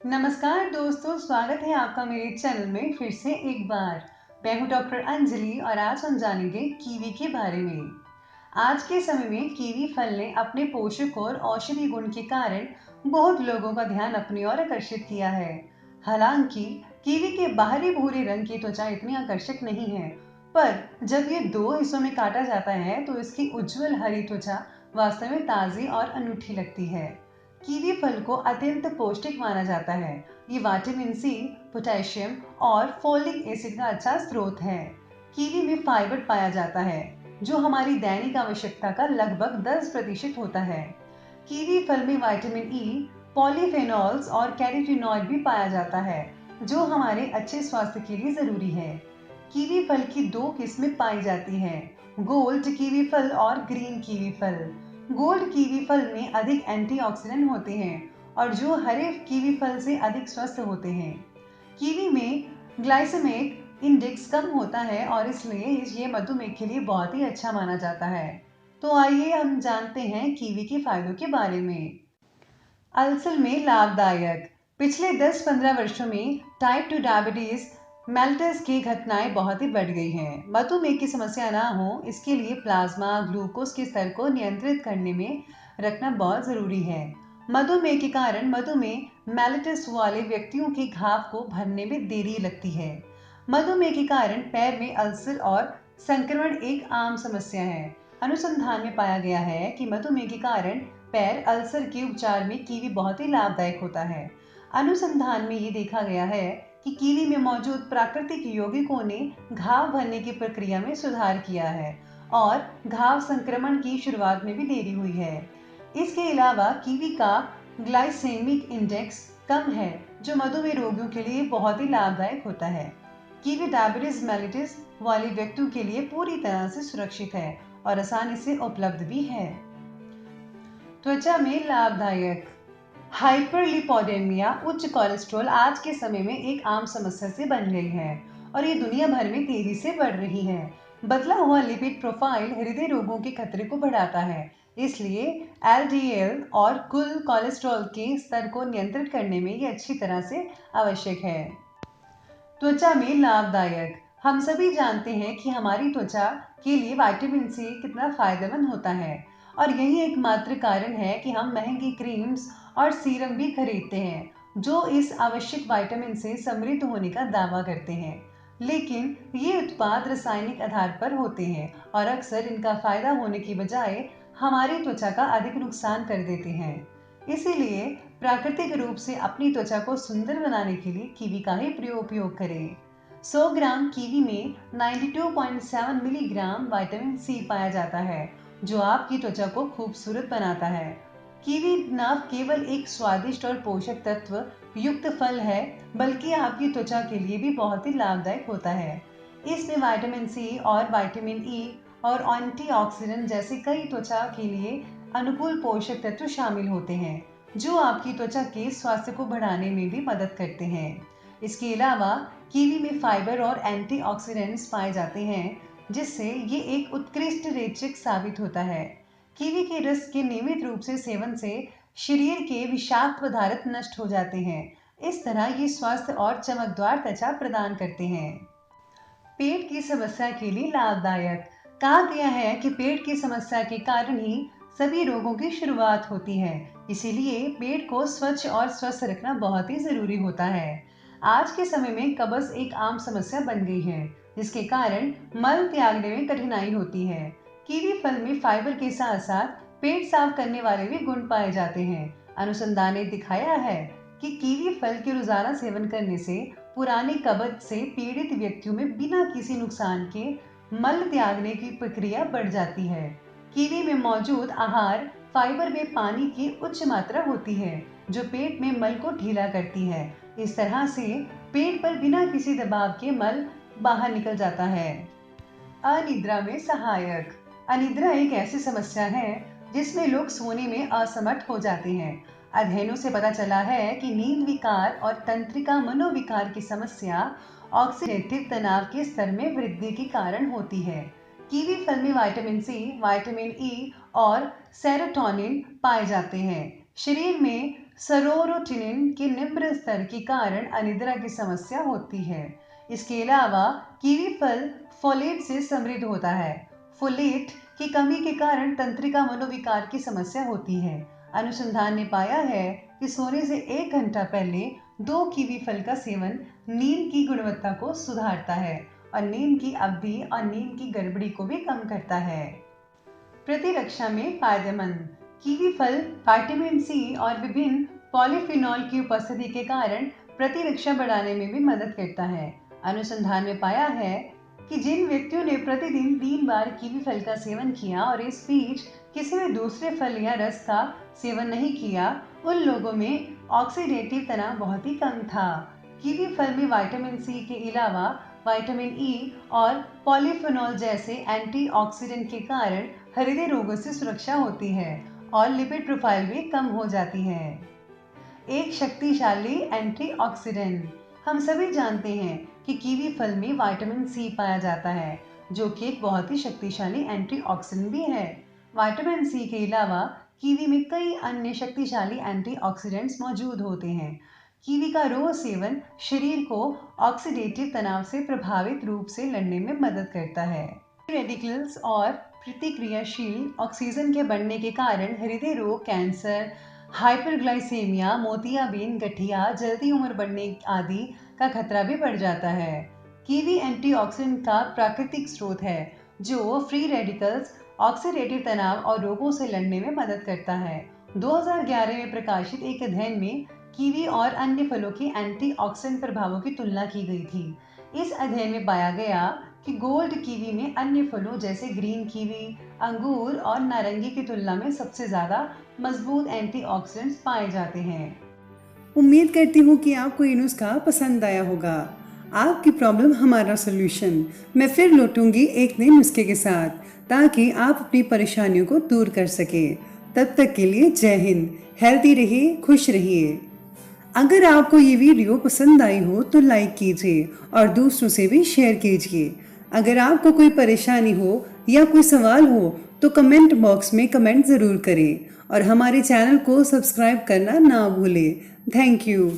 नमस्कार दोस्तों, स्वागत है आपका मेरे चैनल में फिर से एक बार। मैं हूं डॉक्टर अंजलि और आज हम जानेंगे कीवी के बारे में। आज के समय में कीवी फल ने अपने पोषक और औषधि गुण के कारण बहुत लोगों का ध्यान अपनी ओर आकर्षित किया है। हालांकि कीवी के बाहरी भूरे रंग की त्वचा इतनी आकर्षक नहीं है, पर जब ये दो हिस्सों में काटा जाता है तो इसकी उज्जवल हरी त्वचा वास्तव में ताजी और अनूठी लगती है। कीवी फल को अत्यंत पौष्टिक माना जाता है। ये विटामिन सी, पोटेशियम और फोलिक एसिड का अच्छा स्रोत है। कीवी में फाइबर पाया जाता है, जो हमारी दैनिक आवश्यकता का लगभग 10% होता है। कीवी फल में विटामिन ई, पॉलीफेनॉल्स और कैरोटीनॉइड भी पाया जाता है, जो हमारे अच्छे स्वास्थ्य के लिए जरूरी है। कीवी फल की दो किस्में पाई जाती हैं, गोल्ड कीवी फल और ग्रीन कीवी फल। गोल्ड कीवी फल में अधिक एंटीऑक्सीडेंट होते हैं और जो हरे कीवी फल से अधिक स्वस्थ होते हैं। कीवी में ग्लाइसेमिक इंडेक्स कम होता है और इसलिए ये मधुमेह के लिए बहुत ही अच्छा माना जाता है। तो आइए हम जानते हैं कीवी के फायदों के बारे में। अल्सर में लाभदायक। पिछले 10-15 वर्षों में टाइप 2 डायबिटीज मेल्टस की घटनाएं बहुत ही बढ़ गई हैं। मधुमेह की समस्या ना हो, इसके लिए प्लाज्मा ग्लूकोज के स्तर को नियंत्रित करने में रखना बहुत जरूरी है। मधुमेह के कारण मधुमेह मेलिटस वाले व्यक्तियों के घाव को भरने में देरी लगती है। मधुमेह के कारण पैर में अल्सर और संक्रमण एक आम समस्या है। अनुसंधान में पाया गया है कि मधुमेह के कारण पैर अल्सर के उपचार में कीवी बहुत ही लाभदायक होता है। अनुसंधान में ये देखा गया है कि कीवी में मौजूद प्राकृतिक यौगिकों ने घाव भरने की प्रक्रिया में सुधार किया है और घाव संक्रमण की शुरुआत में भी देरी हुई है। इसके अलावा कीवी का ग्लाइसेमिक इंडेक्स कम है, जो मधुमेह रोगियों के लिए बहुत ही लाभदायक होता है। कीवी डायबिटीज मेलिटस वाले व्यक्तियों के लिए पूरी तरह से सुरक्षित है और आसानी से उपलब्ध भी है। त्वचा में लाभदायक। हाइपरलिपोडेमिया, उच्च कोलेस्ट्रॉल आज के समय में एक आम समस्या से बन गई है और ये दुनिया भर में तेजी से बढ़ रही है। बदला हुआ लिपिड प्रोफाइल हृदय रोगों के खतरे को बढ़ाता है, इसलिए एलडीएल और कुल कोलेस्ट्रॉल के स्तर को नियंत्रित करने में ये अच्छी तरह से आवश्यक है। त्वचा में लाभदायक। हम सभी जानते हैं कि हमारी त्वचा के लिए विटामिन सी कितना फायदेमंद होता है और यही एकमात्र कारण है कि हम महंगी क्रीम्स और सीरम भी खरीदते हैं जो इस आवश्यक विटामिन से समृद्ध होने का दावा करते हैं। लेकिन ये उत्पाद रासायनिक आधार पर होते हैं और अक्सर इनका फायदा होने की बजाय हमारी त्वचा का अधिक नुकसान कर देते हैं। इसीलिए प्राकृतिक रूप से अपनी त्वचा को सुंदर बनाने के लिए कीवी का ही उपयोग करें। 100 ग्राम कीवी में 92.7 मिलीग्राम विटामिन सी पाया जाता है, जो आपकी त्वचा को खूबसूरत बनाता है। कीवी न केवल एक स्वादिष्ट और पोषक तत्व युक्त फल है, बल्कि आपकी त्वचा के लिए भी बहुत ही लाभदायक होता है। इसमें विटामिन सी और विटामिन ई और एंटीऑक्सीडेंट जैसे कई त्वचा के लिए अनुकूल पोषक तत्व शामिल होते हैं, जो आपकी त्वचा के स्वास्थ्य को बढ़ाने में भी मदद करते हैं। इसके अलावा कीवी में फाइबर और एंटीऑक्सीडेंट्स पाए जाते हैं, जिससे ये एक उत्कृष्ट रेचक साबित होता है। कीवी के रस के नियमित रूप से सेवन से शरीर के विषाक्त पदार्थ नष्ट हो जाते हैं। इस तरह ये स्वास्थ्य और चमकदार त्वचा प्रदान करते हैं। पेट की समस्या के लिए लाभदायक। कहा गया है कि पेट की समस्या के कारण ही सभी रोगों की शुरुआत होती है, इसीलिए पेट को स्वच्छ और स्वस्थ रखना बहुत ही जरूरी होता है। आज के समय में कब्ज एक आम समस्या बन गई है, जिसके कारण मल त्यागने में कठिनाई होती है। कीवी फल में फाइबर के साथ साथ पेट साफ करने वाले भी गुण पाए जाते हैं। अनुसंधान ने दिखाया है कि कीवी फल के रोजाना सेवन करने से पुराने कब्ज से पीड़ित व्यक्तियों में बिना किसी नुकसान के मल त्यागने की प्रक्रिया बढ़ जाती है। कीवी में मौजूद आहार फाइबर में पानी की उच्च मात्रा होती है, जो पेट में मल को ढीला करती है। इस तरह से पेट पर बिना किसी दबाव के मल बाहर निकल जाता है। अनिद्रा में सहायक। अनिद्रा एक ऐसी समस्या है जिसमें लोग सोने में असमर्थ हो जाते हैं। अध्ययनों से पता चला है कि नींद विकार और तंत्रिका मनोविकार की समस्या ऑक्सीडेटिव तनाव के स्तर में वृद्धि के कारण होती है। कीवी फल में विटामिन सी, विटामिन ई और सेरोटोनिन पाए जाते हैं। शरीर में सरोटोनिन के निम्न स्तर के कारण अनिद्रा की समस्या होती है। इसके अलावा कीवी फल फोलेट से समृद्ध होता है। फोलेट की कमी के कारण तंत्रिका मनोविकार की समस्या होती है। अनुसंधान ने पाया है कि सोने से 1 घंटा पहले 2 कीवी फल का सेवन नींद की गुणवत्ता को सुधारता है और नींद की अवधि और नींद की गड़बड़ी को भी कम करता है। प्रतिरक्षा में फायदेमंद कीवी फल विटामिन सी और विभिन्न पॉलीफिनॉल की उपस्थिति के कारण प्रतिरक्षा बढ़ाने में भी मदद करता है। अनुसंधान में पाया है कि जिन व्यक्तियों ने प्रतिदिन 3 बार कीवी फल का सेवन किया और इस बीच किसी भी दूसरे फल या रस का सेवन नहीं किया, उन लोगों में ऑक्सीडेटिव तनाव बहुत ही कम था। कीवी फल में विटामिन सी के अलावा विटामिन ई और पॉलीफिनॉल जैसे एंटीऑक्सीडेंट के कारण हृदय रोगों से सुरक्षा होती है और लिपिड प्रोफाइल भी कम हो जाती है। एक शक्तिशाली एंटीऑक्सीडेंट। हम सभी जानते हैं कि कीवी फल में विटामिन सी पाया जाता है, जो कि एक बहुत ही शक्तिशाली एंटीऑक्सीडेंट भी है। विटामिन सी के अलावा कीवी में कई अन्य शक्तिशाली एंटीऑक्सीडेंट्स मौजूद होते हैं। कीवी का रोज सेवन शरीर को ऑक्सीडेटिव तनाव से प्रभावित रूप से लड़ने में मदद करता है। रेडिकल्स और प्रतिक्रियाशील ऑक्सीजन के बढ़ने के कारण हृदय रोग, कैंसर, हाइपरग्लाइसेमिया, मोतियाबिंद, गठिया, जल्दी उम्र बढ़ने आदि का खतरा भी बढ़ जाता है। कीवी एंटीऑक्सीडेंट का प्राकृतिक स्रोत है जो फ्री रेडिकल्स, ऑक्सीडेटिव तनाव और रोगों से लड़ने में मदद करता है। 2011 में प्रकाशित एक अध्ययन में कीवी और अन्य फलों के एंटीऑक्सीडेंट प्रभावों की तुलना की गई थी। इस अध्ययन में पाया गया कि गोल्ड कीवी में अन्य फलों जैसे ग्रीन कीवी, अंगूर और नारंगी की तुलना में सबसे ज्यादा मजबूत एंटीऑक्सीडेंट्स पाए जाते हैं। उम्मीद करती हूँ कि आपको ये नुस्खा पसंद आया होगा। आपकी प्रॉब्लम हमारा सोल्यूशन। मैं फिर लौटूंगी एक नए नुस्खे के साथ ताकि आप अपनी परेशानियों को दूर कर सके। तब तक के लिए जय हिंद। हेल्दी रहिए, खुश रहिए। अगर आपको ये वीडियो पसंद आई हो तो लाइक कीजिए और दूसरों से भी शेयर कीजिए। अगर आपको कोई परेशानी हो या कोई सवाल हो तो कमेंट बॉक्स में कमेंट ज़रूर करें और हमारे चैनल को सब्सक्राइब करना ना भूलें। Thank you.